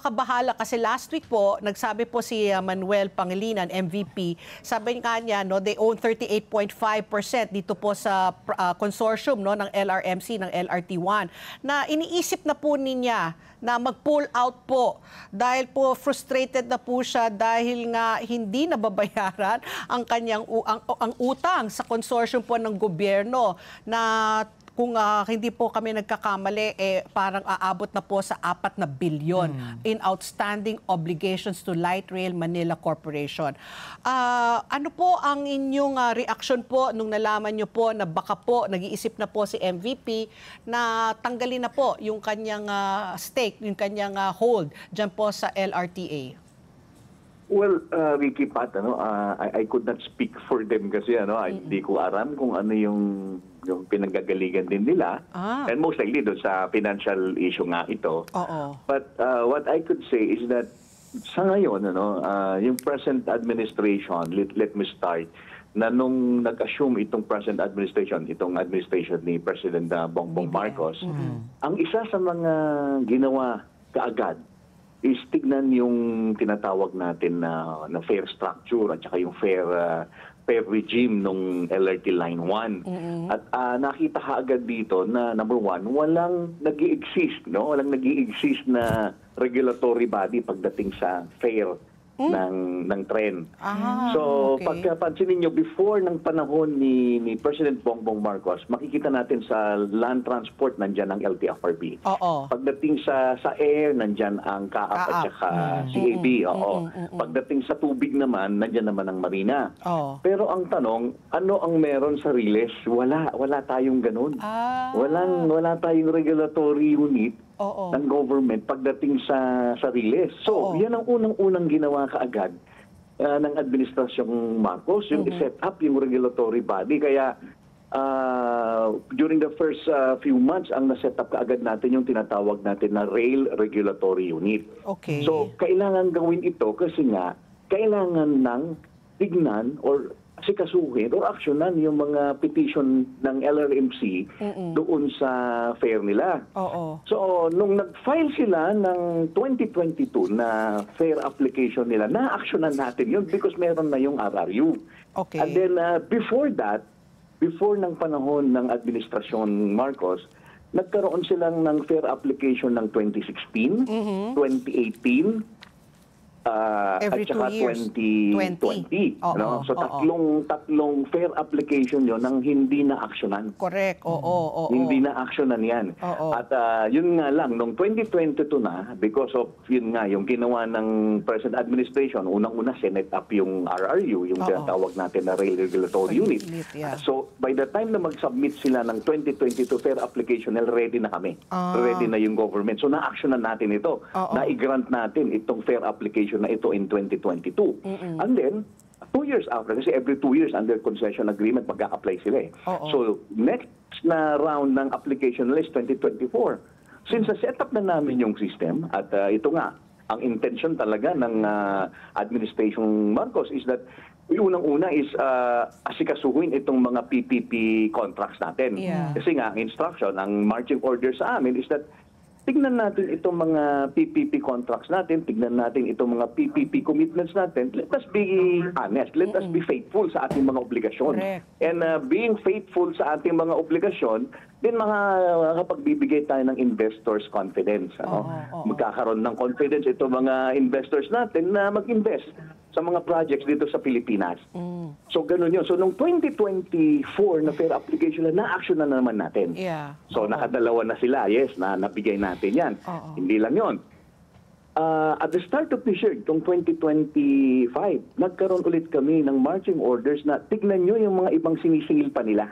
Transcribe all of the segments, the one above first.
nakakabahala kasi last week po, nagsabi po si Manuel Pangilinan, MVP, sabi nga niya, no, they own 38.5% dito po sa consortium, no, ng LRMC, ng LRT1, na iniisip na po niya na mag-pull out po dahil po frustrated na po siya dahil nga hindi nababayaran ang kanyang ang utang sa consortium po ng gobyerno na kung hindi po kami nagkakamali, parang aabot na po sa 4 na bilyon in outstanding obligations to Light Rail Manila Corporation. Ano po ang inyong reaction po nung nalaman nyo po na baka po nag-iisip na po si MVP na tanggalin na po yung kanyang stake, yung kanyang hold dyan po sa LRTA? Well, Ricky Pat, I could not speak for them kasi hindi ko alam kung ano yung pinanggagalingan din nila. And most likely doon sa financial issue nga ito. But what I could say is that sa ngayon, yung present administration, let me start, na nung nag-assume itong present administration, itong administration ni President Bongbong Marcos, ang isa sa mga ginawa kaagad is tignan yung tinatawag natin na fair structure at saka yung fair regime nung LRT Line 1. At nakita kaagad dito na number one, walang nag-i-exist, walang nag-i-exist na regulatory body pagdating sa fair ng tren. So, pagkapansin niyo before ng panahon ni President Bongbong Marcos, makikita natin sa land transport nandiyan ang LTFRB. Pagdating sa air nandiyan ang CAAP at saka CAB. Pagdating sa tubig naman nandiyan naman ang Marina. Pero ang tanong, ano ang meron sa Riles? Wala tayong ganun. Wala tayong regulatory unit ng government pagdating sa Riles. So, yan ang unang ginawa kaagad ng administrasyong Marcos, yung i-set up yung regulatory body. Kaya during the first few months, ang na-set up kaagad natin yung tinatawag natin na Rail Regulatory Unit. So, kailangan gawin ito kasi nga, kailangan ng tignan or sikasuhin o aksyonan yung mga petition ng LRMC doon sa fair nila. So, nung nag-file sila ng 2022 na fair application nila, na-aksyonan natin yun because meron na yung RRU. And then, before that, before ng panahon ng administrasyon Marcos, nagkaroon silang ng fair application ng 2016, 2018, every at saka 2020. So tatlong fair application yon nang hindi na aksyonan. Correct. Hindi na aksyonan yan. At yun nga lang, nung 2022 na, because of yun nga, yung ginawa ng present administration, unang-una sinet up yung RRU, yung tinatawag natin na Rail Regulatory Unit. So by the time na mag-submit sila ng 2022 fair application, ready na kami. Ready na yung government. So na-aksyonan natin ito. Na-grant natin itong fair application na ito in 2022. And then, 2 years after, kasi every 2 years under concession agreement, mag-a-apply sila. So, next na round ng application nila is 2024. Since na-set up na namin yung system, at ito nga, ang intention talaga ng administration Marcos is that unang-una is asikasuhin itong mga PPP contracts natin. Kasi nga, ang instruction, ang marching order sa amin is that tignan natin itong mga PPP contracts natin, tignan natin itong mga PPP commitments natin. Let us be honest, let us be faithful sa ating mga obligasyon. And being faithful sa ating mga obligasyon, din makapagbibigay tayo ng investors' confidence. Magkakaroon ng confidence itong mga investors natin na mag-invest sa mga projects dito sa Pilipinas. So, ganun yun. So, nung 2024 na fair application na na-action na naman natin. So, nakadalawa na sila. Yes, na nabigay natin yan. Hindi lang yun. At the start of this year, itong 2025, nagkaroon ulit kami ng marching orders na tignan nyo yung mga ibang sinisingil pa nila.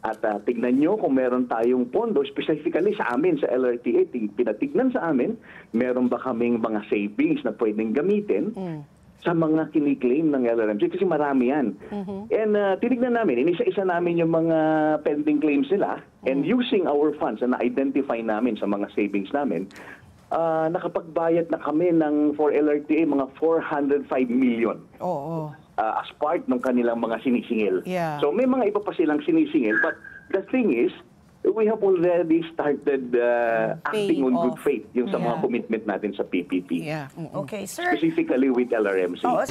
At tignan nyo kung meron tayong pondo, specifically sa amin, sa LRTA, pinatignan sa amin, meron ba kaming mga savings na pwedeng gamitin sa mga kiniklaim ng LRMC kasi marami yan. And tinignan namin, inisa-isa namin yung mga pending claims nila and using our funds na na-identify namin sa mga savings namin, nakapagbayad na kami ng for LRTA mga 405 million as part ng kanilang mga sinisingil. So may mga iba pa silang sinisingil but the thing is, we have already started acting on good off. faith yung sa mga Yeah. commitment natin sa PPP. Yeah. Okay, sir. Specifically with LRMC. Oo.